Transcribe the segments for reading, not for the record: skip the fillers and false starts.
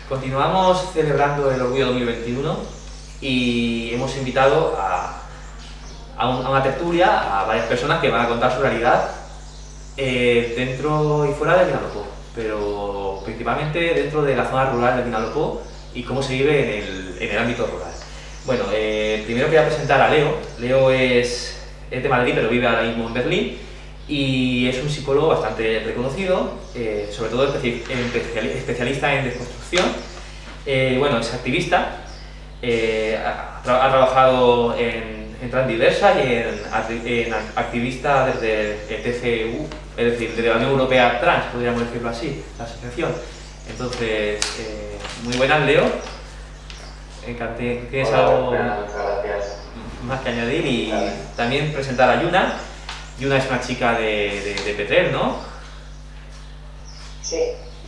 Continuamos celebrando el Orgullo 2021 y hemos invitado a una tertulia a varias personas que van a contar su realidad dentro y fuera del Vinalopó, pero principalmente dentro de la zona rural del Vinalopó y cómo se vive en el ámbito rural. Bueno, primero quería presentar a Leo. Leo es de Madrid, pero vive ahora mismo en Berlín y es un psicólogo bastante reconocido, sobre todo especialista en desconstrucción. Bueno, es activista, ha trabajado en Transdiversa y en activista desde el TCU, es decir, desde la Unión Europea Trans, podríamos decirlo así, la asociación. Entonces, muy buenas, Leo. ¿Tienes algo más que añadir? Y también presentar a Yuna. Yuna es una chica de Petrer, ¿no? Sí.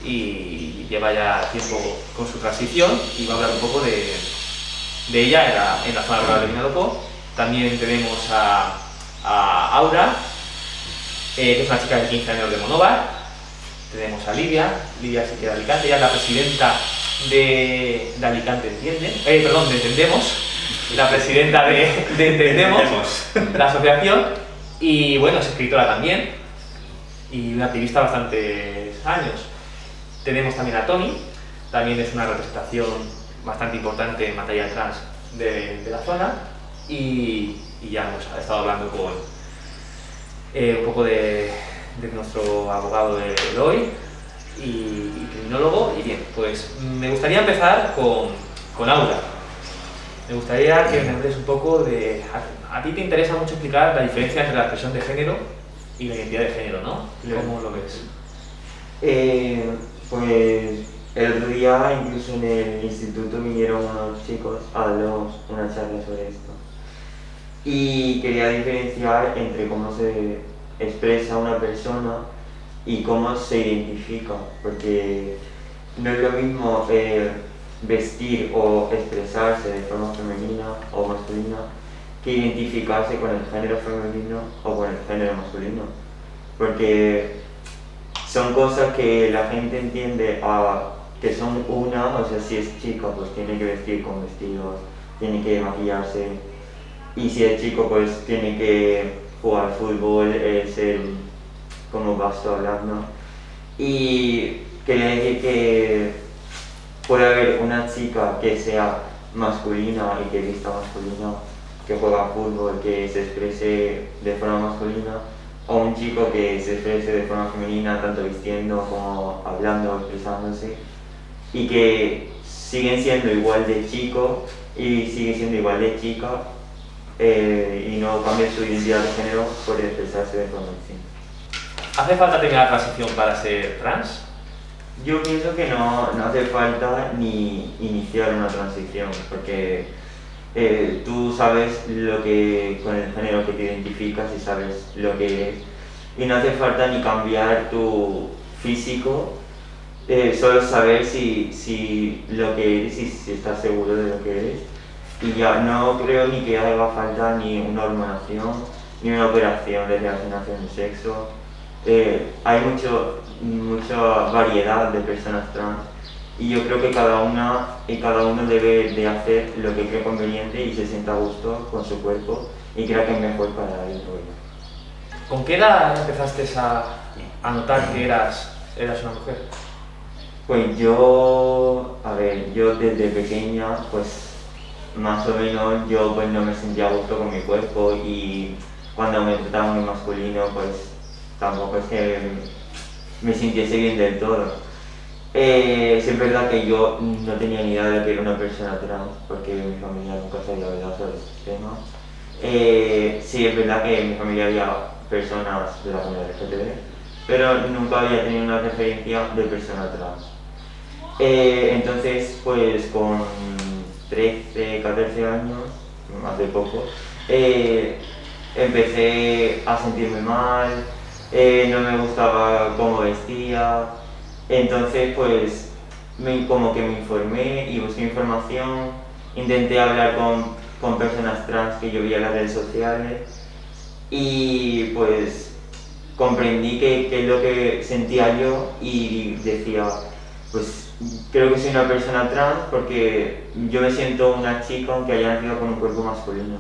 Y lleva ya tiempo con su transición y va a hablar un poco de ella en la zona rural de Vinalopó. También tenemos a Aura, que es una chica de 15 años de Monóvar. Tenemos a Lidia sí que de Alicante, ella es la presidenta de Alicante de Entendemos, la presidenta de Entendemos, la asociación, y bueno, es escritora también y una activista bastantes años. Tenemos también a Tony, también es una representación bastante importante en materia trans de la zona y ya hemos estado hablando con un poco de nuestro abogado Eloy y criminólogo. Y bien, pues me gustaría empezar con Aura. Me gustaría que me hables un poco de... A ti te interesa mucho explicar la diferencia entre la expresión de género y la identidad de género, ¿no? ¿Cómo lo ves? Pues el otro día, incluso en el instituto, vinieron unos chicos a darnos una charla sobre esto. Y quería diferenciar entre cómo se expresa una persona y cómo se identifica, porque no es lo mismo vestir o expresarse de forma femenina o masculina que identificarse con el género femenino o con el género masculino, porque son cosas que la gente entiende que son una, o sea, si es chica pues tiene que vestir con vestidos, tiene que maquillarse, y si es chico pues tiene que jugar fútbol, ser como vasto hablando. Y quería decir que puede haber una chica que sea masculina y que vista masculina, que juega fútbol, que se exprese de forma masculina, o un chico que se exprese de forma femenina, tanto vistiendo como hablando, expresándose, y que siguen siendo igual de chico y sigue siendo igual de chica, y no cambia su identidad de género por expresarse de forma distinta. ¿Hace falta tener la transición para ser trans? Yo pienso que no hace falta ni iniciar una transición, porque tú sabes con el género que te identificas y sabes lo que eres, y no hace falta ni cambiar tu físico, solo saber si lo que eres y si estás seguro de lo que eres. Y ya no creo ni que haga falta ni una hormonación ni una operación de reasignación de sexo. Hay mucha variedad de personas trans y yo creo que cada uno debe de hacer lo que cree conveniente y se sienta a gusto con su cuerpo y crea que es mejor para él o ella. ¿Con qué edad empezaste a notar que eras una mujer? Pues yo desde pequeña, pues más o menos yo pues no me sentía a gusto con mi cuerpo, y cuando me trataban muy masculino pues tampoco es que me sintiese bien del todo. Es verdad que yo no tenía ni idea de que era una persona trans, porque mi familia nunca se había hablado sobre estos temas. Sí, es verdad que en mi familia había personas de la comunidad LGTB, pero nunca había tenido una referencia de persona trans. Entonces, pues con 13, 14 años, hace poco, empecé a sentirme mal, no me gustaba cómo vestía. Entonces pues como que me informé y busqué información, intenté hablar con personas trans que yo veía en las redes sociales y pues comprendí qué es lo que sentía yo y decía, pues creo que soy una persona trans porque yo me siento una chica aunque haya nacido con un cuerpo masculino.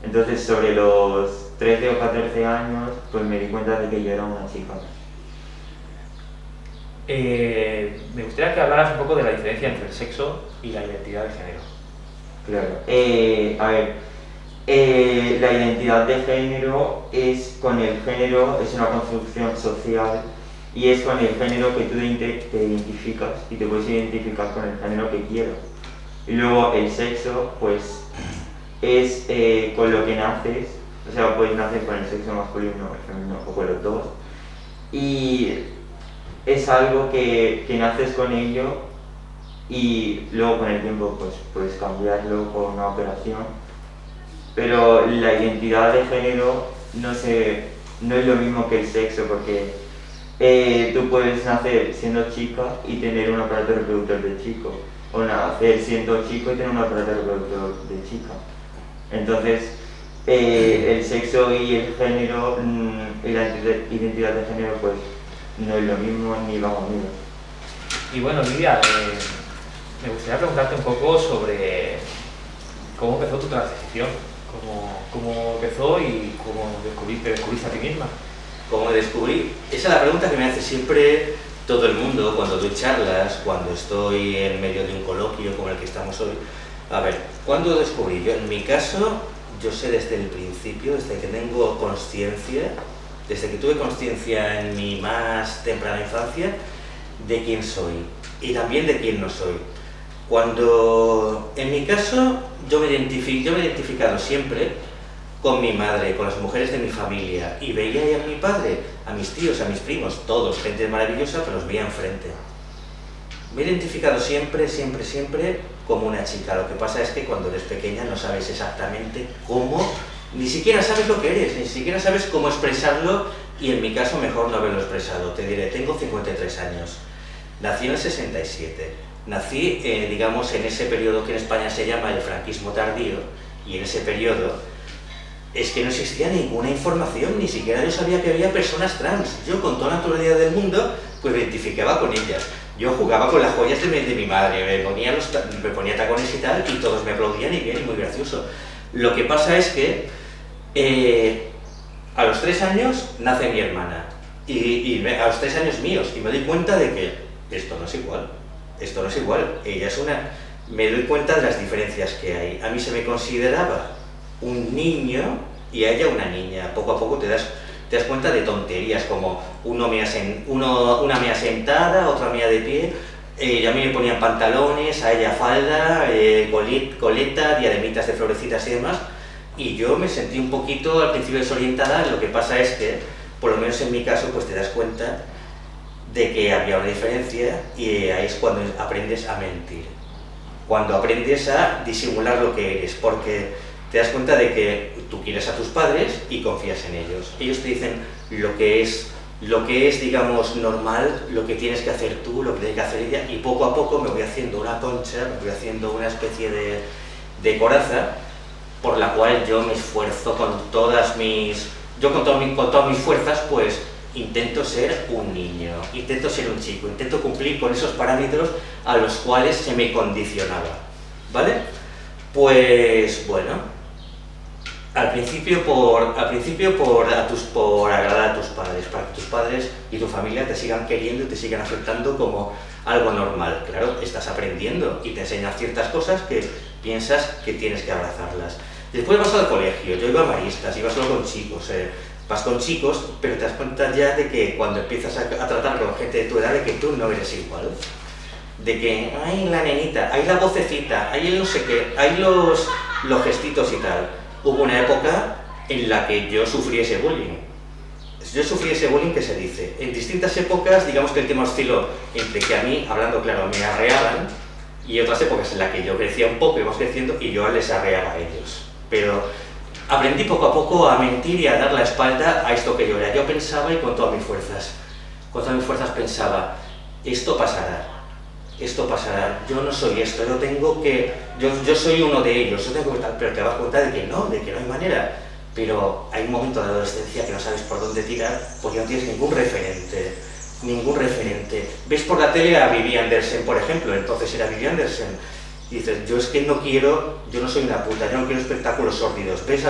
Entonces sobre los 13 o 14 años pues me di cuenta de que yo era una chica. Me gustaría que hablaras un poco de la diferencia entre el sexo y la identidad de género. Claro. A ver, la identidad de género es con el género, es una construcción social y es con el género que tú te identificas y te puedes identificar con el género que quieras. Y luego el sexo, pues, es con lo que naces, o sea, puedes nacer con el sexo masculino o femenino o con los dos. Y es algo que naces con ello y luego con el tiempo pues puedes cambiarlo con una operación. Pero la identidad de género no es lo mismo que el sexo porque tú puedes nacer siendo chica y tener un aparato reproductor de chico, o nacer siendo chico y tener un aparato reproductor de chica. Entonces, el sexo y el género y la identidad de género pues no es lo mismo ni vamos unidos. Y bueno, Lidia, me gustaría preguntarte un poco sobre cómo empezó tu transición, cómo empezó y cómo descubriste a ti misma. ¿Cómo descubrí? Esa es la pregunta que me hace siempre todo el mundo cuando doy charlas, cuando estoy en medio de un coloquio como el que estamos hoy. A ver, ¿cuándo descubrí? Yo, en mi caso, yo sé desde el principio, desde que tengo consciencia, desde que tuve consciencia en mi más temprana infancia, de quién soy y también de quién no soy. Cuando, en mi caso, yo me he identificado siempre con mi madre, con las mujeres de mi familia, y veía ahí a mi padre, a mis tíos, a mis primos, todos, gente maravillosa, pero los veía enfrente. Me he identificado siempre como una chica. Lo que pasa es que cuando eres pequeña no sabes exactamente cómo, ni siquiera sabes lo que eres, ni siquiera sabes cómo expresarlo, y en mi caso mejor no haberlo expresado. Te diré, tengo 53 años, nací en el 67, nací, digamos, en ese periodo que en España se llama el franquismo tardío, y en ese periodo es que no existía ninguna información, ni siquiera yo sabía que había personas trans. Yo, con toda la naturalidad del mundo, pues me identificaba con ellas. Yo jugaba con las joyas de mi madre, me ponía tacones y tal, y todos me aplaudían y bien, y muy gracioso. Lo que pasa es que a los 3 años nace mi hermana, y a los 3 años míos, y me doy cuenta de que esto no es igual. Ella es una... Me doy cuenta de las diferencias que hay. A mí se me consideraba un niño y a ella una niña. Poco a poco te das cuenta de tonterías como una mea sentada, otra mea de pie, a mí me ponían pantalones, a ella falda, coleta, diademitas de florecitas y demás, y yo me sentí un poquito al principio desorientada. Lo que pasa es que, por lo menos en mi caso, pues te das cuenta de que había una diferencia, y ahí es cuando aprendes a mentir, cuando aprendes a disimular lo que eres, porque te das cuenta de que tú quieres a tus padres y confías en ellos. Ellos te dicen lo que es, digamos, normal, lo que tienes que hacer tú, lo que tiene que hacer ella, y poco a poco me voy haciendo una concha, me voy haciendo una especie de coraza, por la cual yo me esfuerzo con todas mis fuerzas, pues intento ser un niño, intento ser un chico, intento cumplir con esos parámetros a los cuales se me condicionaba, ¿vale? Pues bueno, al principio por agradar a tus padres, para que tus padres y tu familia te sigan queriendo y te sigan aceptando como algo normal. Claro, estás aprendiendo y te enseñan ciertas cosas que piensas que tienes que abrazarlas. Después vas al colegio, yo iba a maristas, iba solo con chicos, vas con chicos, pero te das cuenta ya de que cuando empiezas a tratar con gente de tu edad, de que tú no eres igual. De que, ay, la nenita, hay la vocecita, hay el no sé qué, hay los gestitos y tal. Hubo una época en la que yo sufrí ese bullying. Yo sufrí ese bullying que se dice. En distintas épocas, digamos que el tema osciló entre que a mí, hablando claro, me arreaban, y otras épocas en las que yo crecía un poco, íbamos creciendo, y yo les arreaba a ellos. Pero aprendí poco a poco a mentir y a dar la espalda a esto que yo era. Yo pensaba, y con todas mis fuerzas pensaba, esto pasará, yo no soy esto, yo soy uno de ellos, pero te das cuenta de que no hay manera. Pero hay un momento de adolescencia que no sabes por dónde tirar, porque no tienes ningún referente ningún referente. Ves por la tele a Vivi Andersen, por ejemplo, entonces era Vivi Andersen. Y dices, yo es que no quiero, yo no soy una puta, yo no quiero espectáculos sórdidos. Ves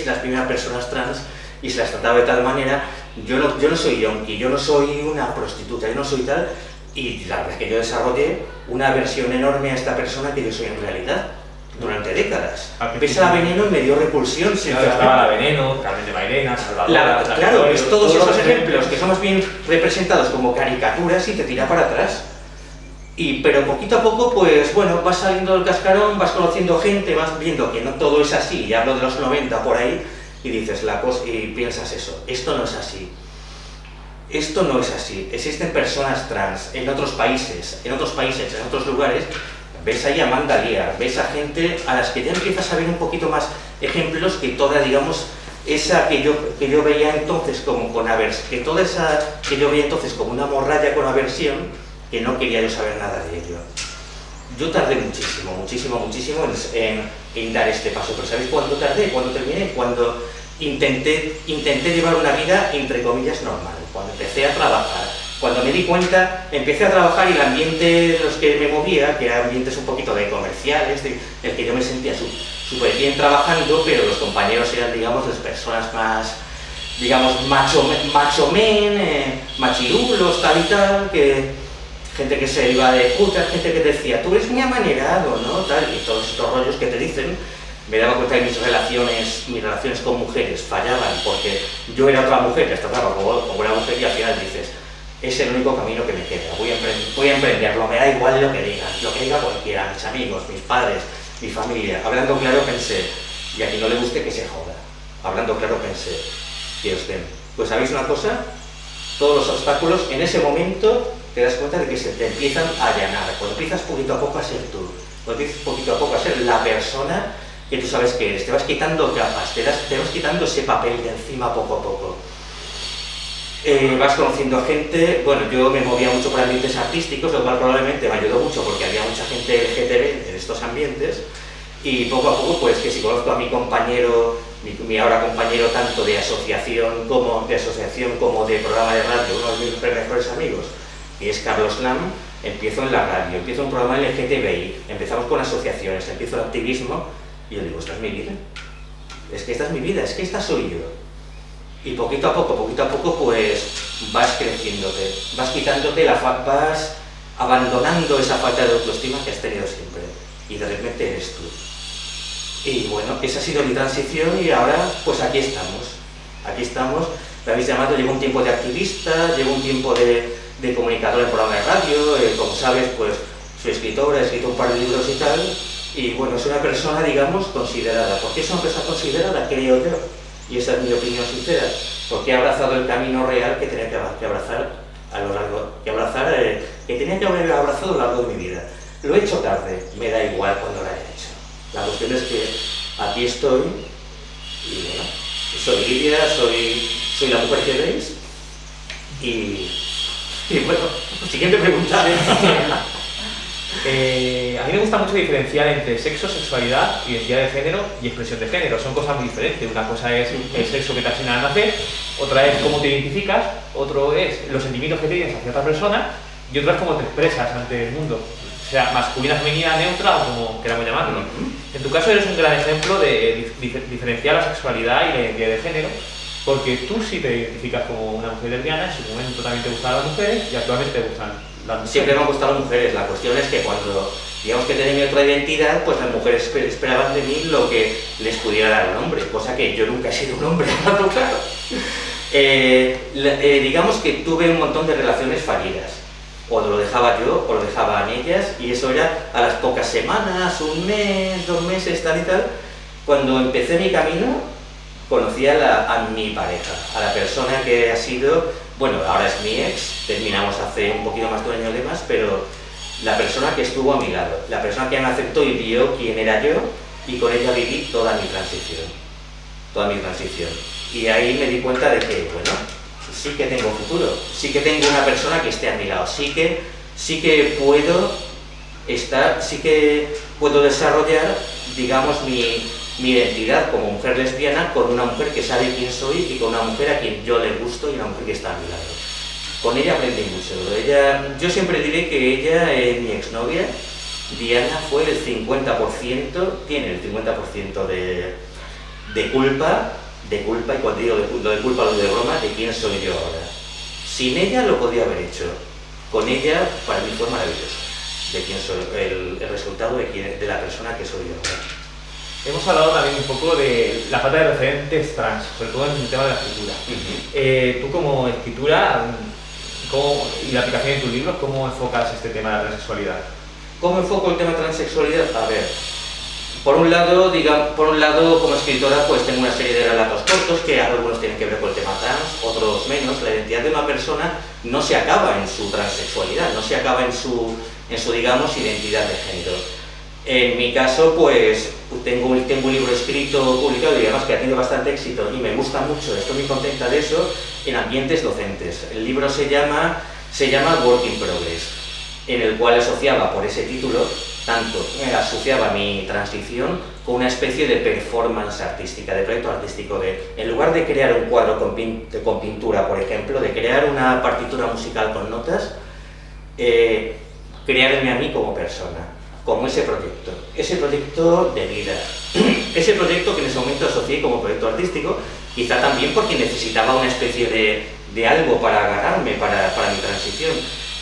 las primeras personas trans y se las trataba de tal manera, yo no soy yonki, yo no soy una prostituta, yo no soy tal, y la verdad es que yo desarrollé una aversión enorme a esta persona que yo soy en realidad, durante décadas. Ves a la Veneno y me dio repulsión. Estaba la Veneno, Carmen de Mairena, Salvador... Claro, ves todos esos ejemplos que son más bien representados como caricaturas y te tira para atrás. Pero poquito a poco, pues bueno, vas saliendo del cascarón, vas conociendo gente, vas viendo que no todo es así, y hablo de los 90 por ahí, y dices la cosa, y piensas eso, esto no es así. Esto no es así. Existen personas trans en otros países, en otros lugares. Ves ahí a Amanda Lear, ves a gente a las que ya empiezas a ver un poquito más ejemplos que toda, digamos, esa que yo veía entonces como con aversión, que toda esa que yo veía entonces como una morralla con aversión, que no quería yo saber nada de ello. Yo tardé muchísimo en dar este paso, pero ¿sabéis cuándo tardé? ¿Cuándo terminé? Cuando intenté llevar una vida, entre comillas, normal. Cuando empecé a trabajar, cuando me di cuenta, empecé a trabajar y el ambiente de los que me movía, que eran ambientes un poquito de comerciales, en el que yo me sentía súper bien trabajando, pero los compañeros eran, digamos, las personas más, digamos, macho men, machirulos, tal y tal, gente que se iba de puta, gente que decía, tú eres muy amanerado, ¿no? Tal, y todos estos rollos que te dicen. Me daba cuenta que mis relaciones con mujeres fallaban porque yo era otra mujer que trataba como una mujer y al final dices, es el único camino que me queda, voy a emprenderlo, me da igual lo que diga cualquiera, mis amigos, mis padres, mi familia. Hablando claro pensé, y a quien no le guste que se joda. Hablando claro pensé, que os den. Pues ¿sabéis una cosa? Todos los obstáculos, en ese momento te das cuenta de que se te empiezan a allanar, cuando empiezas poquito a poco a ser tú, cuando empiezas poquito a poco a ser la persona que tú sabes que eres, te vas quitando capas, te vas quitando ese papel de encima poco a poco. Vas conociendo a gente, bueno, yo me movía mucho por ambientes artísticos, lo cual probablemente me ayudó mucho porque había mucha gente LGTB en estos ambientes, y poco a poco, pues que si conozco a mi compañero, mi ahora compañero tanto de asociación como de programa de radio, uno de mis mejores amigos, que es Carlos Lam, empiezo en la radio, empiezo un programa LGTBI, empezamos con asociaciones, empiezo el activismo, y yo digo, esta es mi vida, es que esta es mi vida, es que esta soy yo. Y poquito a poco, pues vas creciéndote, vas quitándote vas abandonando esa falta de autoestima que has tenido siempre, y de repente eres tú. Y bueno, esa ha sido mi transición y ahora, pues aquí estamos, me habéis llamado, llevo un tiempo de activista, llevo un tiempo de comunicador en programa de radio, como sabes, pues soy escritora, he escrito un par de libros y tal. Y bueno, es una persona, digamos, considerada. ¿Por qué es una persona considerada? Creo yo. Y esa es mi opinión sincera. Porque he abrazado el camino real que tenía que abrazar que tenía que haber abrazado a lo largo de mi vida. Lo he hecho tarde, me da igual cuando lo haya hecho. La cuestión es que aquí estoy y bueno, soy Lidia, soy la mujer que veis. Y bueno, siguiente pregunta. A mí me gusta mucho diferenciar entre sexo, sexualidad, identidad de género y expresión de género. Son cosas muy diferentes. Una cosa es el sexo que te asignan al nacer, otra es cómo te identificas, otro es los sentimientos que tienes hacia otra persona y otra es cómo te expresas ante el mundo. O sea, masculina, femenina, neutra o como queramos llamarlo. En tu caso eres un gran ejemplo de diferenciar la sexualidad y la identidad de género, porque tú sí te identificas como una mujer lesbiana, en su momento también te gustaban las mujeres y actualmente te gustan las mujeres. Siempre me han gustado las mujeres. La cuestión es que cuando, digamos que tenía mi otra identidad, pues las mujeres esperaban de mí lo que les pudiera dar un hombre, cosa que yo nunca he sido un hombre, claro. Digamos que tuve un montón de relaciones fallidas. O lo dejaba yo, o lo dejaban ellas, y eso era a las pocas semanas, un mes, 2 meses, tal y tal. Cuando empecé mi camino, conocí a mi pareja, a la persona que ha sido, bueno, ahora es mi ex, terminamos hace un poquito más de un año de más, pero la persona que estuvo a mi lado, la persona que me aceptó y vio quién era yo, y con ella viví toda mi transición. Y ahí me di cuenta de que, bueno, sí que tengo futuro, sí que tengo una persona que esté a mi lado, sí que puedo estar, sí que puedo desarrollar, digamos, mi identidad como mujer lesbiana con una mujer que sabe quién soy y con una mujer a quien yo le gusto y una mujer que está a mi lado. Con ella aprendí mucho. Yo siempre diré que ella, mi exnovia, Diana, fue el 50%, tiene el 50% de culpa, y cuando digo lo de culpa, lo de broma, de quién soy yo ahora. Sin ella lo podía haber hecho. Con ella, para mí fue maravilloso. De quién soy, el resultado de la persona que soy yo ahora. Hemos hablado también un poco de la falta de referentes trans, sobre todo en el tema de la escritura. Tú como escritura y la aplicación de tus libros, ¿cómo enfocas este tema de la transexualidad? ¿Cómo enfoco el tema de transexualidad? A ver, por un lado, como escritora, pues tengo una serie de relatos cortos que algunos tienen que ver con el tema trans, otros menos. La identidad de una persona no se acaba en su transexualidad, no se acaba en su digamos, identidad de género. En mi caso, pues tengo un libro escrito, publicado, y además que ha tenido bastante éxito y me gusta mucho, estoy muy contenta de eso, en ambientes docentes. El libro se llama Work in Progress, en el cual asociaba, por ese título, asociaba mi transición con una especie de performance artística, de proyecto artístico, en lugar de crear un cuadro con pintura, por ejemplo, de crear una partitura musical con notas, crearme a mí como persona, como ese proyecto de vida, ese proyecto que en ese momento asocié como proyecto artístico, quizá también porque necesitaba una especie de algo para agarrarme para mi transición.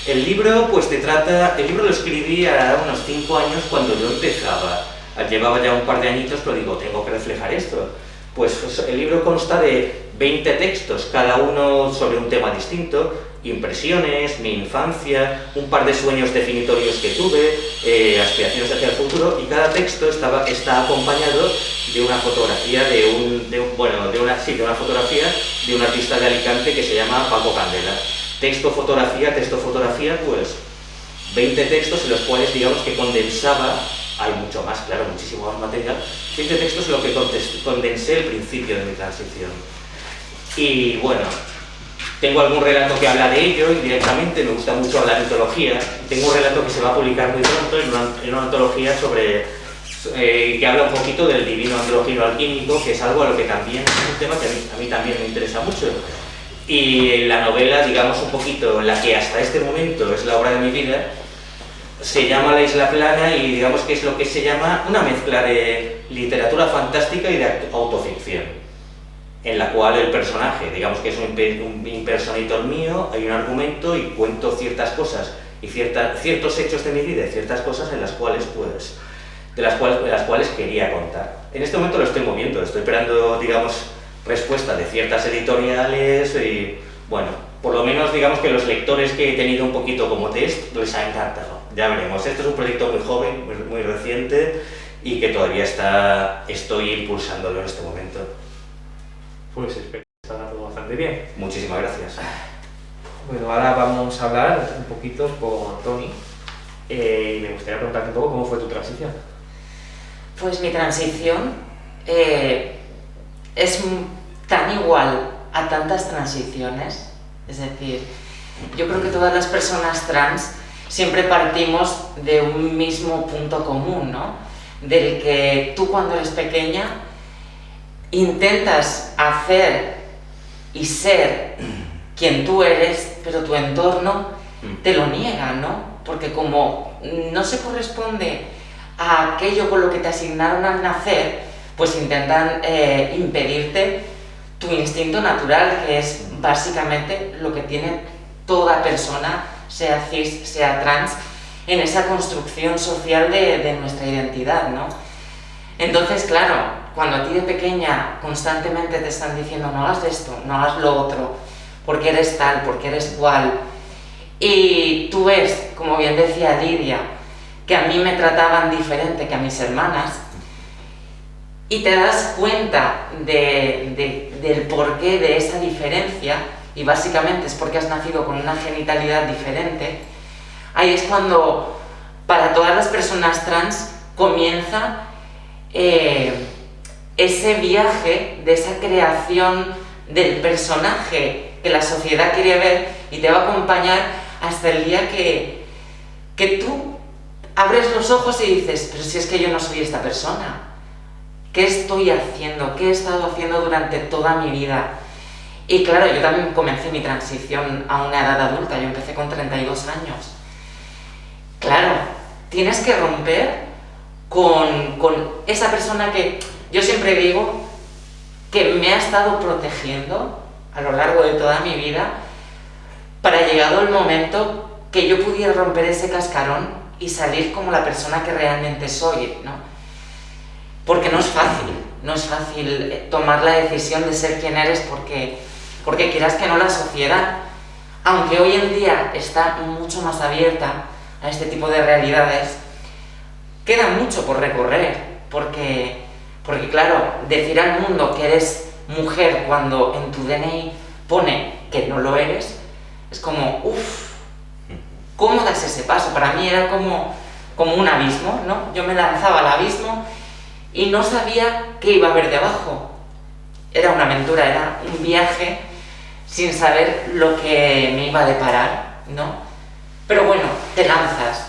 El libro lo escribí a unos 5 años cuando yo empezaba, llevaba ya un par de añitos, pero digo, tengo que reflejar esto. Pues el libro consta de 20 textos, cada uno sobre un tema distinto, impresiones, mi infancia, un par de sueños definitorios que tuve, aspiraciones hacia el futuro, y cada texto está acompañado de una fotografía una fotografía de un artista de Alicante que se llama Paco Candela. Texto, fotografía, pues 20 textos en los cuales digamos que condensaba, hay mucho más, claro, muchísimo más material, 20 textos en los que condensé el principio de mi transición. Y bueno, tengo algún relato que habla de ello indirectamente, me gusta mucho hablar de antología. Tengo un relato que se va a publicar muy pronto en una antología que habla un poquito del divino andrógino alquímico, que es algo a lo que también es un tema que a mí también me interesa mucho. Y la novela, digamos un poquito, la que hasta este momento es la obra de mi vida, se llama La Isla Plana y digamos que es lo que se llama una mezcla de literatura fantástica y de autoficción, en la cual el personaje, digamos que es un impersonator mío, hay un argumento y cuento ciertas cosas y ciertos hechos de mi vida y ciertas cosas de las cuales quería contar. En este momento lo estoy moviendo, estoy esperando, digamos, respuesta de ciertas editoriales y, bueno, por lo menos digamos que los lectores que he tenido un poquito como test les ha encantado. Ya veremos, esto es un proyecto muy joven, muy reciente y que todavía estoy impulsándolo en este momento. Pues espero que está dando bastante bien. Muchísimas gracias. Bueno, ahora vamos a hablar un poquito con Toni y me gustaría preguntarte un poco cómo fue tu transición. Pues mi transición es tan igual a tantas transiciones, es decir, yo creo que todas las personas trans siempre partimos de un mismo punto común, ¿no? Del que tú cuando eres pequeña intentas hacer y ser quien tú eres, pero tu entorno te lo niega, ¿no? Porque como no se corresponde a aquello con lo que te asignaron al nacer, pues intentan impedirte tu instinto natural, que es básicamente lo que tiene toda persona, sea cis, sea trans, en esa construcción social de nuestra identidad, ¿no? Entonces, claro, cuando a ti de pequeña constantemente te están diciendo no hagas esto, no hagas lo otro, porque eres tal, porque eres cual, y tú ves, como bien decía Lidia, que a mí me trataban diferente que a mis hermanas, y te das cuenta del porqué de esa diferencia, y básicamente es porque has nacido con una genitalidad diferente, ahí es cuando para todas las personas trans comienza ese viaje de esa creación del personaje que la sociedad quiere ver y te va a acompañar hasta el día que tú abres los ojos y dices, pero si es que yo no soy esta persona, ¿qué estoy haciendo? ¿Qué he estado haciendo durante toda mi vida? Y claro, yo también comencé mi transición a una edad adulta, yo empecé con 32 años. Claro, tienes que romper con esa persona que yo siempre digo que me ha estado protegiendo a lo largo de toda mi vida, para llegado el momento que yo pudiera romper ese cascarón y salir como la persona que realmente soy, ¿no? Porque no es fácil tomar la decisión de ser quien eres, porque quieras que no, la sociedad, aunque hoy en día está mucho más abierta a este tipo de realidades, queda mucho por recorrer, porque claro, decir al mundo que eres mujer cuando en tu DNI pone que no lo eres, es como, uff, ¿cómo das ese paso? Para mí era como un abismo, ¿no? Yo me lanzaba al abismo y no sabía qué iba a haber debajo. Era una aventura, era un viaje sin saber lo que me iba a deparar, ¿no? Pero bueno, te lanzas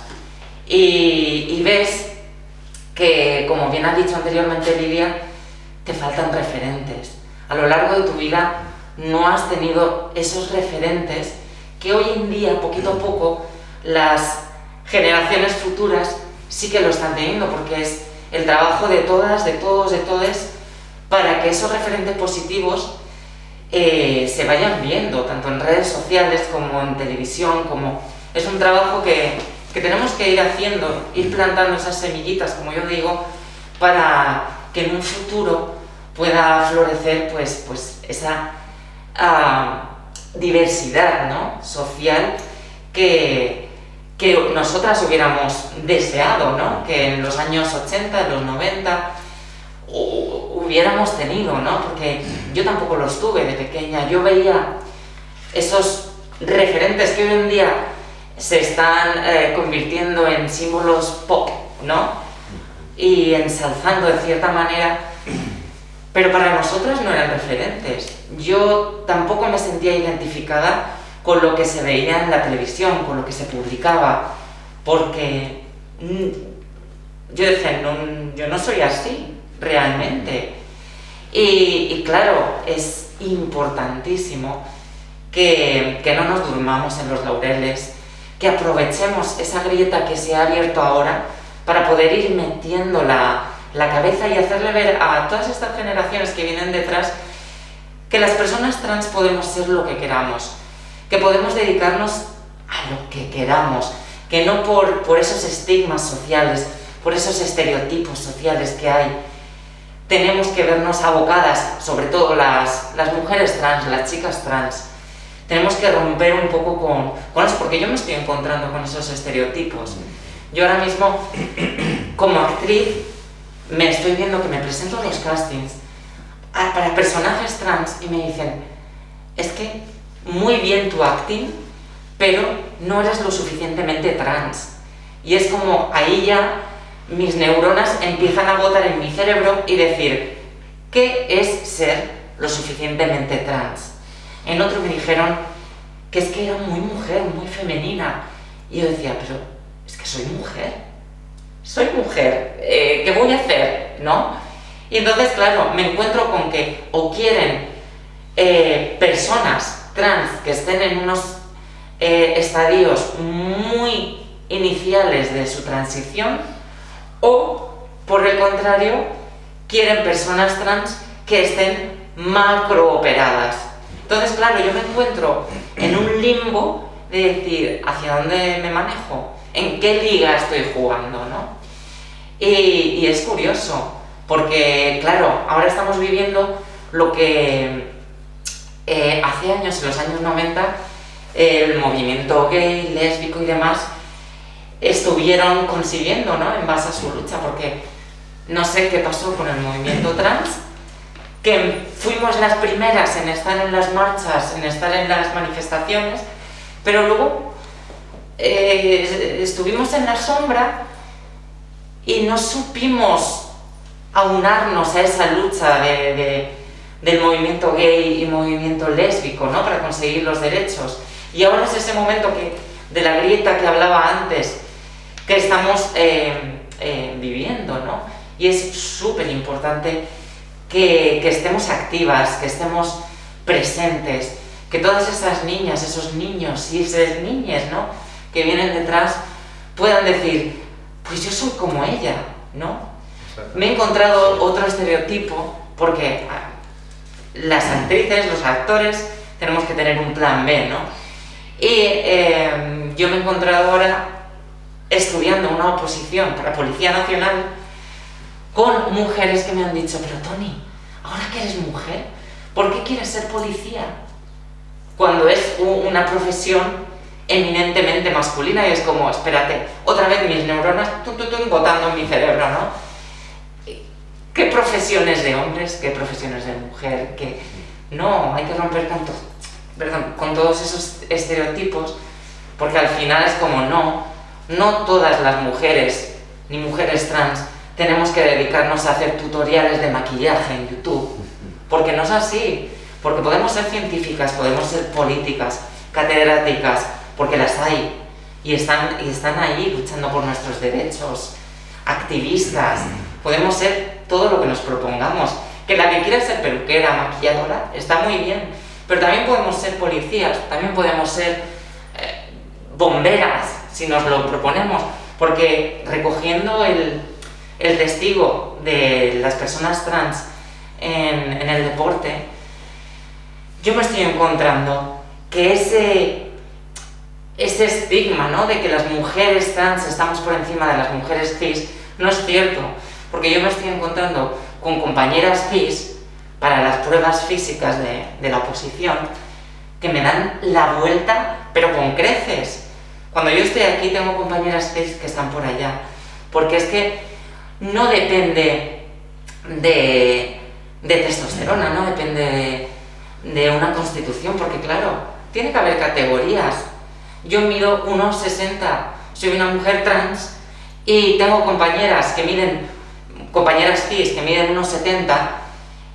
y ves que, como bien ha dicho anteriormente Lidia, te faltan referentes. A lo largo de tu vida no has tenido esos referentes que hoy en día, poquito a poco, las generaciones futuras sí que lo están teniendo, porque es el trabajo de todas, de todos, de todes, para que esos referentes positivos se vayan viendo, tanto en redes sociales como en televisión, es un trabajo que tenemos que ir haciendo, ir plantando esas semillitas, como yo digo, para que en un futuro pueda florecer pues esa diversidad, ¿no?, social que nosotras hubiéramos deseado, ¿no?, que en los años 80, en los 90 hubiéramos tenido, ¿no?, porque yo tampoco los tuve de pequeña. Yo veía esos referentes que hoy en día se están convirtiendo en símbolos pop, ¿no?, y ensalzando de cierta manera, pero para nosotras no eran referentes. Yo tampoco me sentía identificada con lo que se veía en la televisión, con lo que se publicaba, porque yo decía, yo no soy así, realmente. Y claro, es importantísimo que no nos durmamos en los laureles, que aprovechemos esa grieta que se ha abierto ahora para poder ir metiendo la cabeza y hacerle ver a todas estas generaciones que vienen detrás que las personas trans podemos ser lo que queramos, que podemos dedicarnos a lo que queramos, que no por esos estigmas sociales, por esos estereotipos sociales que hay, tenemos que vernos abocadas, sobre todo las mujeres trans, las chicas trans. Tenemos que romper un poco con eso, porque yo me estoy encontrando con esos estereotipos. Yo ahora mismo, como actriz, me estoy viendo que me presento a los castings para personajes trans y me dicen, es que muy bien tu acting, pero no eres lo suficientemente trans. Y es como ahí ya mis neuronas empiezan a botar en mi cerebro y decir, ¿qué es ser lo suficientemente trans? En otro me dijeron que es que era muy mujer, muy femenina. Y yo decía, pero es que soy mujer, ¿qué voy a hacer? ¿No? Y entonces, claro, me encuentro con que o quieren personas trans que estén en unos estadios muy iniciales de su transición, o, por el contrario, quieren personas trans que estén macrooperadas. Entonces, claro, yo me encuentro en un limbo de decir, ¿hacia dónde me manejo? ¿En qué liga estoy jugando, no? Y es curioso, porque, claro, ahora estamos viviendo lo que hace años, en los años 90, el movimiento gay, lésbico y demás estuvieron consiguiendo, ¿no?, en base a su lucha, porque no sé qué pasó con el movimiento trans, que fuimos las primeras en estar en las marchas, en estar en las manifestaciones, pero luego estuvimos en la sombra y no supimos aunarnos a esa lucha del movimiento gay y movimiento lésbico, ¿no?, para conseguir los derechos. Y ahora es ese momento de la grieta que hablaba antes, que estamos viviendo, ¿no? Y es súper importante que estemos activas, que estemos presentes, que todas esas niñas, esos niños y esas niñas, ¿no?, que vienen detrás puedan decir, pues yo soy como ella, ¿no? Me he encontrado otro estereotipo, porque las actrices, los actores, tenemos que tener un plan B, ¿no? Y yo me he encontrado ahora estudiando una oposición para Policía Nacional con mujeres que me han dicho, pero Toni, ahora que eres mujer, ¿por qué quieres ser policía? Cuando es una profesión eminentemente masculina, y es como, espérate, otra vez mis neuronas botando en mi cerebro, ¿no? ¿Qué profesiones de hombres? ¿Qué profesiones de mujer? Que no, hay que romper con todos esos estereotipos, porque al final es como, no todas las mujeres, ni mujeres trans, tenemos que dedicarnos a hacer tutoriales de maquillaje en YouTube, porque no es así, porque podemos ser científicas, podemos ser políticas, catedráticas, porque las hay, y están ahí luchando por nuestros derechos, activistas, podemos ser todo lo que nos propongamos, que la que quiera ser peluquera, maquilladora, está muy bien, pero también podemos ser policías, también podemos ser bomberas, si nos lo proponemos, porque recogiendo el testigo de las personas trans en el deporte, yo me estoy encontrando que ese estigma, ¿no?, de que las mujeres trans estamos por encima de las mujeres cis, no es cierto, porque yo me estoy encontrando con compañeras cis para las pruebas físicas de la oposición que me dan la vuelta, pero con creces. Cuando yo estoy aquí tengo compañeras cis que están por allá, porque es que no depende de testosterona, no depende de una constitución, porque claro, tiene que haber categorías. Yo mido 1,60, soy una mujer trans y tengo compañeras cis que miden 1,70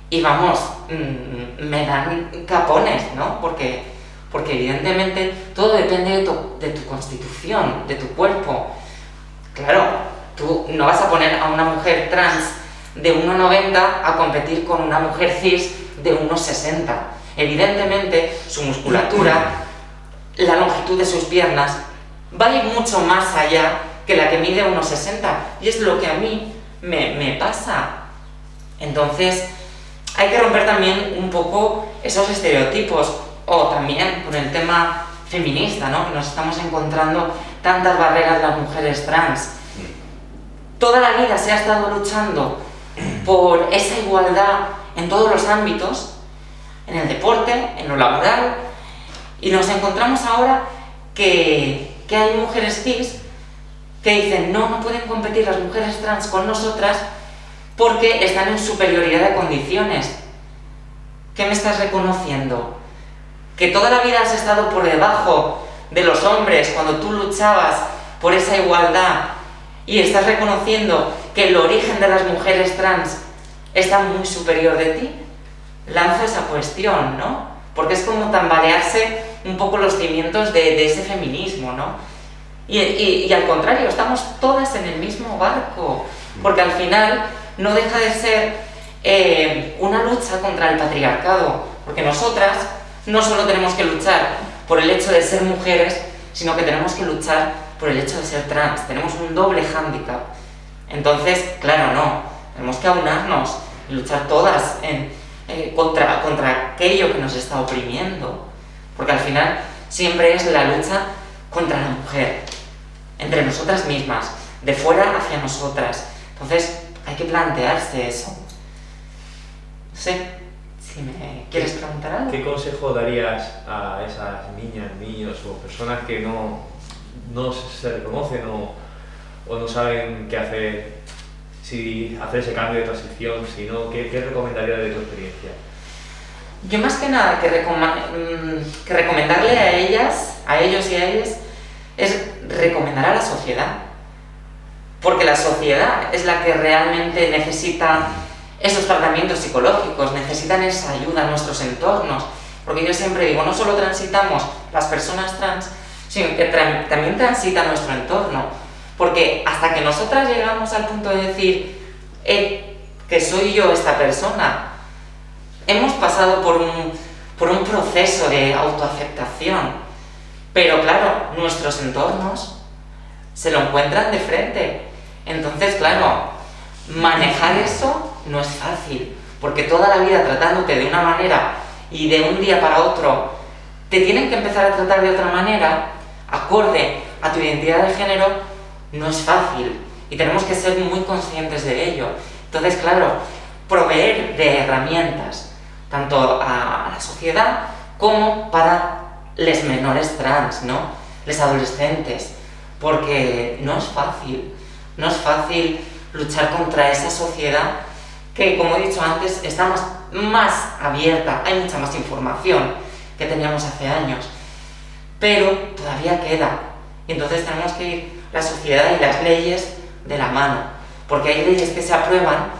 y vamos, me dan capones, ¿no? Porque evidentemente todo depende de tu constitución, de tu cuerpo. Claro, tú no vas a poner a una mujer trans de 1,90 a competir con una mujer cis de 1,60. Evidentemente, su musculatura, la longitud de sus piernas, va a ir mucho más allá que la que mide 1,60. Y es lo que a mí me pasa. Entonces, hay que romper también un poco esos estereotipos. O también con el tema feminista, ¿no?, que nos estamos encontrando tantas barreras las mujeres trans. Toda la vida se ha estado luchando por esa igualdad en todos los ámbitos, en el deporte, en lo laboral, y nos encontramos ahora que hay mujeres cis que dicen no pueden competir las mujeres trans con nosotras porque están en superioridad de condiciones. ¿Qué me estás reconociendo? Que toda la vida has estado por debajo de los hombres cuando tú luchabas por esa igualdad y estás reconociendo que el origen de las mujeres trans está muy superior de ti. Lanzo esa cuestión, ¿no? Porque es como tambalearse un poco los cimientos de ese feminismo, ¿no? Y al contrario, estamos todas en el mismo barco, porque al final no deja de ser una lucha contra el patriarcado, porque nosotras no solo tenemos que luchar por el hecho de ser mujeres, sino que tenemos que luchar por el hecho de ser trans. Tenemos un doble hándicap. Entonces, claro, no. Tenemos que aunarnos y luchar todas contra aquello que nos está oprimiendo. Porque al final siempre es la lucha contra la mujer, entre nosotras mismas, de fuera hacia nosotras. Entonces, hay que plantearse eso. No sé. Si me quieres preguntar algo. ¿Qué consejo darías a esas niñas, niños o personas que no se reconocen o no saben qué hacer, si hacer ese cambio de transición, si no, ¿qué recomendarías de tu experiencia? Yo más que nada que recomendarle a ellas, a ellos y a ellas, es recomendar a la sociedad. Porque la sociedad es la que realmente necesita esos tratamientos psicológicos, necesitan esa ayuda en nuestros entornos, porque yo siempre digo, no solo transitamos las personas trans, sino que también transita nuestro entorno, porque hasta que nosotras llegamos al punto de decir que soy yo esta persona, hemos pasado por un proceso de autoaceptación. Pero claro, nuestros entornos se lo encuentran de frente. Entonces, claro, manejar eso no es fácil, porque toda la vida tratándote de una manera y de un día para otro te tienen que empezar a tratar de otra manera, acorde a tu identidad de género, no es fácil y tenemos que ser muy conscientes de ello. Entonces, claro, proveer de herramientas tanto a la sociedad como para los menores trans, ¿no? Los adolescentes, porque no es fácil luchar contra esa sociedad que, como he dicho antes, está más abierta, hay mucha más información que teníamos hace años, pero todavía queda. Y entonces tenemos que ir la sociedad y las leyes de la mano, porque hay leyes que se aprueban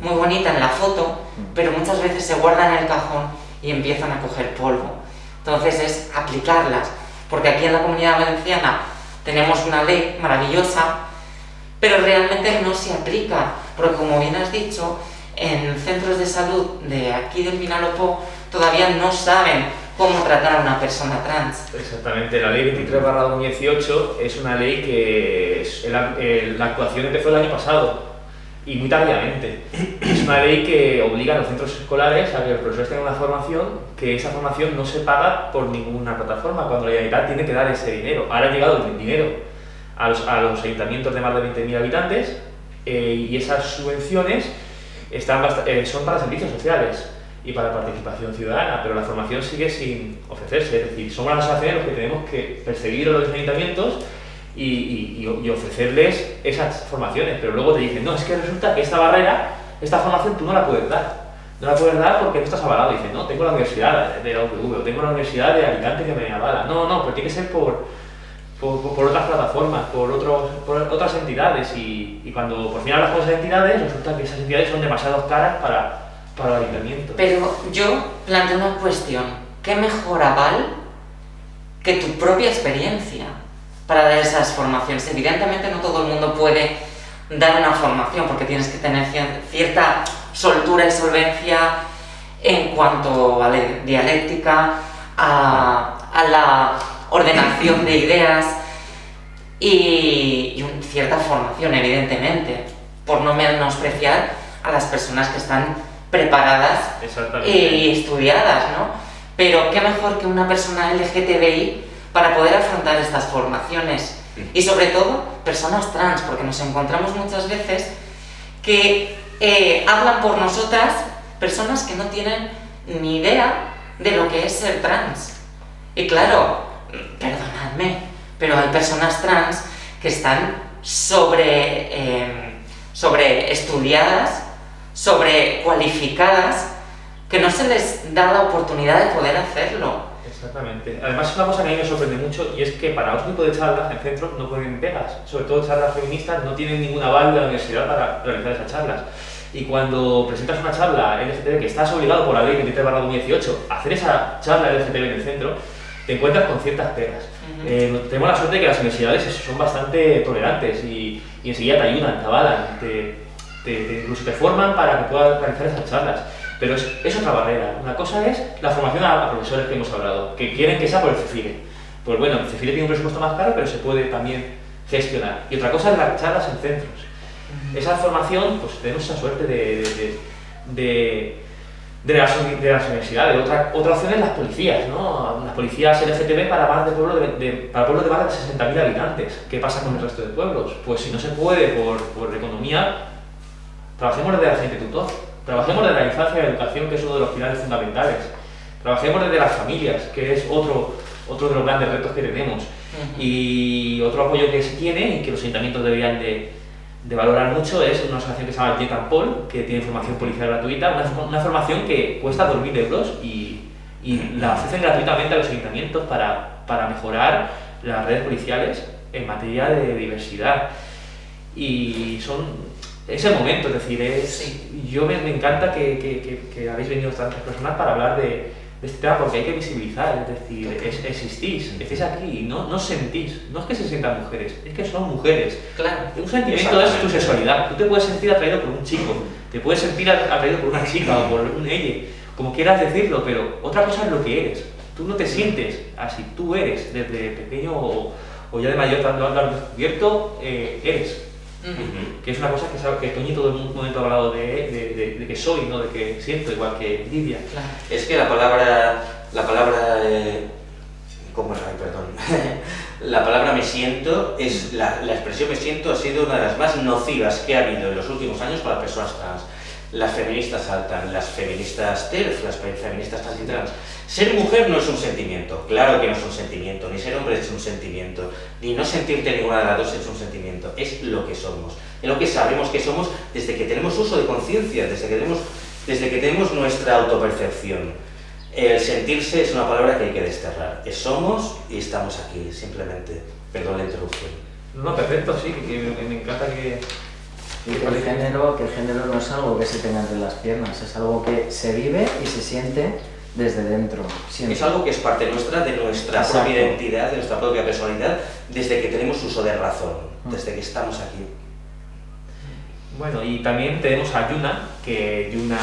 muy bonitas en la foto, pero muchas veces se guardan en el cajón y empiezan a coger polvo. Entonces es aplicarlas, porque aquí en la Comunidad Valenciana tenemos una ley maravillosa, pero realmente no se aplica, porque como bien has dicho, en centros de salud de aquí del Vinalopó todavía no saben cómo tratar a una persona trans. Exactamente, la ley 23/2018 es una ley que la actuación empezó el año pasado y muy tardíamente. Es una ley que obliga a los centros escolares a que los profesores tengan una formación, que esa formación no se paga por ninguna plataforma, cuando la Generalitat tiene que dar ese dinero. Ahora ha llegado el dinero a los ayuntamientos de más de 20.000 habitantes y esas subvenciones son para servicios sociales y para participación ciudadana, pero la formación sigue sin ofrecerse. Es decir, somos las asociaciones los que tenemos que perseguir a los ayuntamientos y ofrecerles esas formaciones, pero luego te dicen, no, es que resulta que esta formación tú no la puedes dar. No la puedes dar porque no estás avalado. Dices, no, tengo la universidad de la UPV o tengo la universidad de Alicante que me avala. No, pero tiene que ser por otras plataformas, por otras entidades y cuando por fin hablas con esas entidades, resulta que esas entidades son demasiado caras para el ayuntamiento. Pero yo planteo una cuestión, ¿qué mejor aval que tu propia experiencia para dar esas formaciones? Evidentemente no todo el mundo puede dar una formación porque tienes que tener cierta soltura y solvencia en cuanto a la dialéctica, a la ordenación de ideas y cierta formación, evidentemente, por no menospreciar a las personas que están preparadas y estudiadas, ¿no? Pero qué mejor que una persona LGTBI para poder afrontar estas formaciones y sobre todo personas trans, porque nos encontramos muchas veces que hablan por nosotras personas que no tienen ni idea de lo que es ser trans. Y claro, perdonadme, pero hay personas trans que están sobre estudiadas, sobre cualificadas, que no se les da la oportunidad de poder hacerlo. Exactamente. Además es una cosa que a mí me sorprende mucho y es que para otro tipo de charlas en centros no ponen pegas, sobre todo charlas feministas no tienen ningún aval de la universidad para realizar esas charlas. Y cuando presentas una charla LGTB que estás obligado por la ley 23/2018 a hacer esa charla LGTB en el centro, te encuentras con ciertas pegas. Tenemos la suerte de que las universidades son bastante tolerantes y enseguida te ayudan, te avalan, incluso te forman para que puedas realizar esas charlas. Pero es otra barrera. Una cosa es la formación a profesores que hemos hablado, que quieren que sea por el CEFIRE. Pues bueno, el CEFIRE tiene un presupuesto más caro, pero se puede también gestionar. Y otra cosa es las charlas en centros. Esa formación, pues tenemos esa suerte de las universidades. Otra opción es las policías, ¿no? Las policías LGTB para pueblos de más de 60.000 habitantes. ¿Qué pasa con el resto de pueblos? Pues si no se puede por economía, trabajemos desde el agente tutor. Trabajemos desde la infancia y la educación, que es uno de los pilares fundamentales. Trabajemos desde las familias, que es otro de los grandes retos que tenemos. Y otro apoyo que se tiene y que los ayuntamientos deberían de valorar mucho es una asociación que se llama Jet and Paul, que tiene formación policial gratuita, una formación que cuesta 2.000 euros y la ofrecen gratuitamente a los ayuntamientos para mejorar las redes policiales en materia de diversidad. Y es el momento, es decir, yo me encanta que habéis venido tantas personas para hablar de este tema porque hay que visibilizar, es decir, existís, estáis aquí, no sentís, no es que se sientan mujeres, es que son mujeres. Claro. Un sentimiento es tu sexualidad, tú te puedes sentir atraído por un chico, te puedes sentir atraído por una chica o por un ella, como quieras decirlo, pero otra cosa es lo que eres. Tú no te sientes así, tú eres desde pequeño o ya de mayor, lo has descubierto, eres. Que es una cosa que Toñi todo el momento ha hablado de que soy, no de que siento, igual que Lidia. Claro. Es que la palabra ¿cómo es? Ay, perdón. La palabra me siento, la expresión me siento ha sido una de las más nocivas que ha habido en los últimos años para personas trans. Las feministas saltan, las feministas TERF, las feministas trans y trans. Ser mujer no es un sentimiento, claro que no es un sentimiento, ni ser hombre es un sentimiento, ni no sentirte ninguna de las dos es un sentimiento, es lo que somos, es lo que sabemos que somos desde que tenemos uso de conciencia, desde que tenemos nuestra autopercepción. El sentirse es una palabra que hay que desterrar, es somos y estamos aquí, simplemente. Perdón la interrupción. No, perfecto, sí, me encanta que... Y que el género no es algo que se tenga entre las piernas, es algo que se vive y se siente desde dentro. Siempre. Es algo que es parte nuestra, de nuestra Exacto. propia identidad, de nuestra propia personalidad, desde que tenemos uso de razón, desde que estamos aquí. Bueno, y también tenemos a Yuna, que Yuna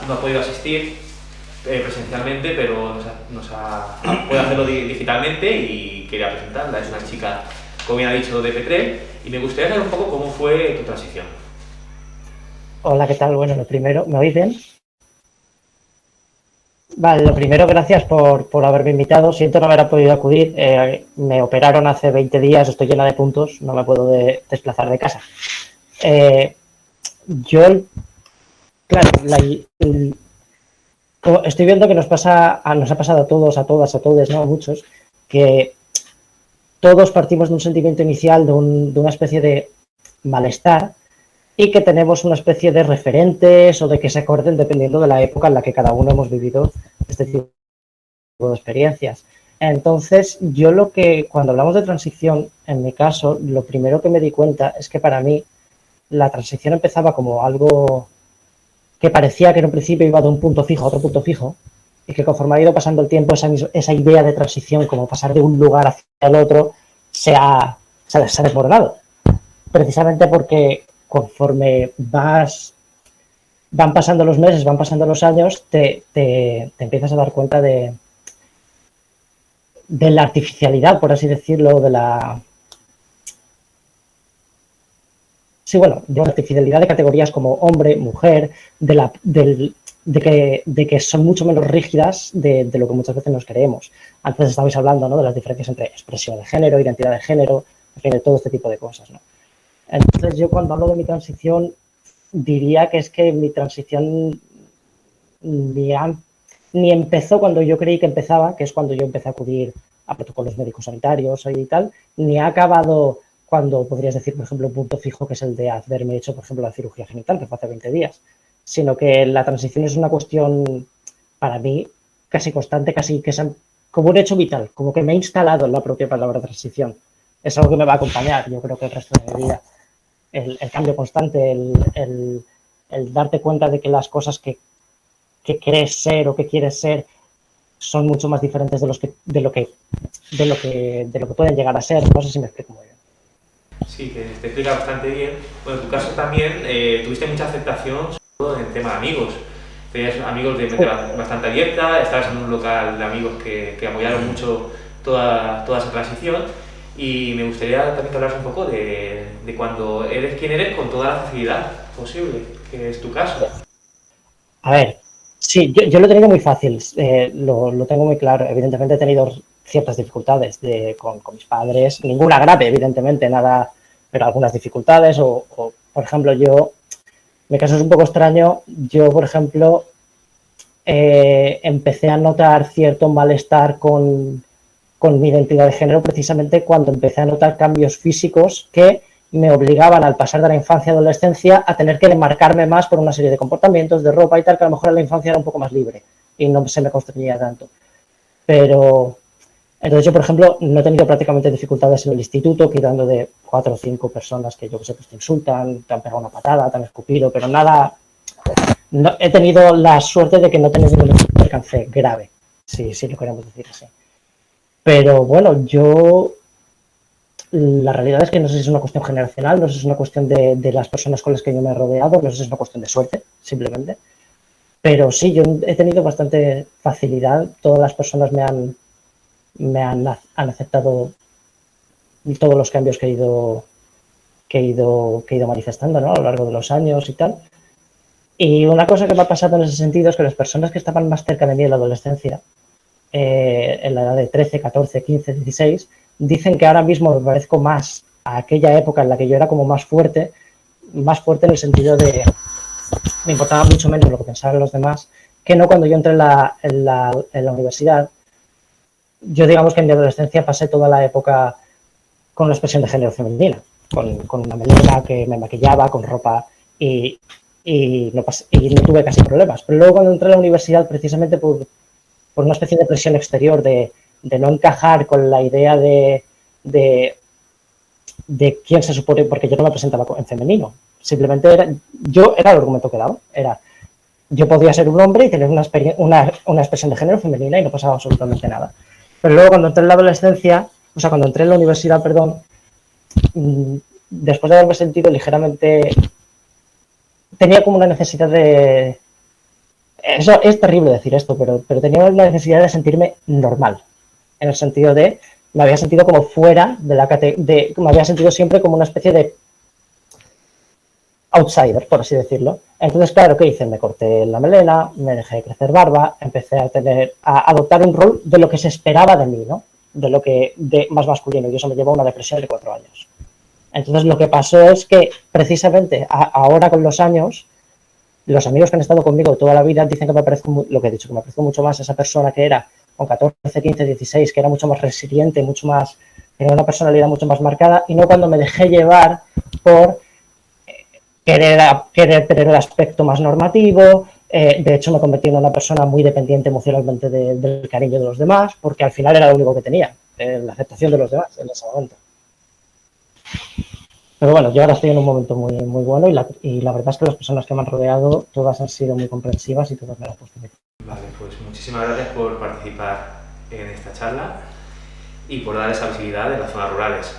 no ha podido asistir presencialmente, pero puede hacerlo digitalmente y quería presentarla. Es una chica, como bien ha dicho, de Petrel, y me gustaría saber un poco cómo fue tu transición. Hola, ¿qué tal? Bueno, lo primero, ¿me oís bien? Vale, lo primero, gracias por haberme invitado. Siento no haber podido acudir. Me operaron hace 20 días, estoy llena de puntos, no me puedo desplazar de casa. Claro, estoy viendo que nos ha pasado a todos, a todas, a todos, ¿no? A muchos, que todos partimos de un sentimiento inicial, de una especie de malestar, y que tenemos una especie de referentes o de que se acuerden dependiendo de la época en la que cada uno hemos vivido este tipo de experiencias. Entonces, cuando hablamos de transición, en mi caso, lo primero que me di cuenta es que para mí la transición empezaba como algo que parecía que en un principio iba de un punto fijo a otro punto fijo, y que conforme ha ido pasando el tiempo, esa idea de transición, como pasar de un lugar hacia el otro, se ha desmoronado. Precisamente porque conforme van pasando los meses, van pasando los años, te empiezas a dar cuenta de la artificialidad, por así decirlo, de la artificialidad de categorías como hombre, mujer, de que son mucho menos rígidas de lo que muchas veces nos creemos. Antes estabais hablando, ¿no?, de las diferencias entre expresión de género, identidad de género, en fin, de todo este tipo de cosas, ¿no? Entonces, yo cuando hablo de mi transición, diría que es que mi transición ni empezó cuando yo creí que empezaba, que es cuando yo empecé a acudir a protocolos médicos sanitarios y tal, ni ha acabado cuando podrías decir, por ejemplo, un punto fijo, que es el de haberme hecho, por ejemplo, la cirugía genital, que fue hace 20 días, sino que la transición es una cuestión, para mí, casi constante, casi que es como un hecho vital, como que me he instalado en la propia palabra transición. Es algo que me va a acompañar, yo creo que el resto de mi vida. El cambio constante, el darte cuenta de que las cosas que crees ser o que quieres ser son mucho más diferentes de lo que pueden llegar a ser. No sé si me explico muy bien. Sí, que te explica bastante bien. Bueno, en tu caso también tuviste mucha aceptación, sobre todo en el tema de amigos. Tenías amigos de mente bastante abierta, estabas en un local de amigos que apoyaron mucho toda esa transición. Y me gustaría también que hablaras un poco de cuando eres quien eres con toda la facilidad posible, que es tu caso. A ver, sí, yo lo he tenido muy fácil, lo tengo muy claro. Evidentemente he tenido ciertas dificultades con mis padres, ninguna grave, evidentemente, nada, pero algunas dificultades. O por ejemplo, mi caso es un poco extraño. Yo, por ejemplo, empecé a notar cierto malestar con mi identidad de género precisamente cuando empecé a notar cambios físicos que me obligaban, al pasar de la infancia a la adolescencia, a tener que demarcarme más por una serie de comportamientos, de ropa y tal, que a lo mejor en la infancia era un poco más libre y no se me constreñía tanto. Pero, entonces yo, por ejemplo, no he tenido prácticamente dificultades en el instituto, quitando de 4 o 5 personas que yo que sé, pues te insultan, te han pegado una patada, te han escupido, pero nada. No, he tenido la suerte de que no he tenido ningún alcance grave, si lo queremos decir así. Pero bueno, la realidad es que no sé si es una cuestión generacional, no sé si es una cuestión de las personas con las que yo me he rodeado, no sé si es una cuestión de suerte, simplemente. Pero sí, yo he tenido bastante facilidad. Todas las personas han aceptado todos los cambios que he ido manifestando, ¿no? A lo largo de los años y tal. Y una cosa que me ha pasado en ese sentido es que las personas que estaban más cerca de mí en la adolescencia, en la edad de 13, 14, 15, 16, dicen que ahora mismo me parezco más a aquella época en la que yo era como más fuerte en el sentido de me importaba mucho menos lo que pensaban los demás, que no cuando yo entré en la universidad. Yo digamos que en mi adolescencia pasé toda la época con una expresión de género femenina, con una melena, que me maquillaba, con ropa y no tuve casi problemas. Pero luego cuando entré a la universidad, precisamente por una especie de presión exterior de no encajar con la idea de quién se supone, porque yo no me presentaba en femenino. Simplemente era el argumento que daba. Yo podía ser un hombre y tener una expresión de género femenina y no pasaba absolutamente nada. Pero luego cuando entré en la adolescencia, cuando entré en la universidad, después de haberme sentido ligeramente, tenía como una necesidad de, eso es terrible decir esto, pero tenía una necesidad de sentirme normal, en el sentido de, me había sentido como fuera de la categoría, me había sentido siempre como una especie de outsider, por así decirlo. Entonces, claro, ¿qué hice? Me corté la melena, me dejé crecer barba, empecé a adoptar un rol de lo que se esperaba de mí, ¿no? De más masculino, y eso me llevó a una depresión de 4 años. Entonces, lo que pasó es que, precisamente, ahora con los años, los amigos que han estado conmigo toda la vida dicen que me parezco, lo que he dicho, que me parezco mucho más a esa persona que era con 14, 15, 16, que era mucho más resiliente, tenía una personalidad mucho más marcada, y no cuando me dejé llevar por querer tener el aspecto más normativo. De hecho, me convertí en una persona muy dependiente emocionalmente del cariño de los demás, porque al final era lo único que tenía, la aceptación de los demás en ese momento. Pero bueno, yo ahora estoy en un momento muy, muy bueno, y la verdad es que las personas que me han rodeado, todas han sido muy comprensivas y todas me lo han puesto bien. Vale, pues muchísimas gracias por participar en esta charla y por dar esa visibilidad de las zonas rurales.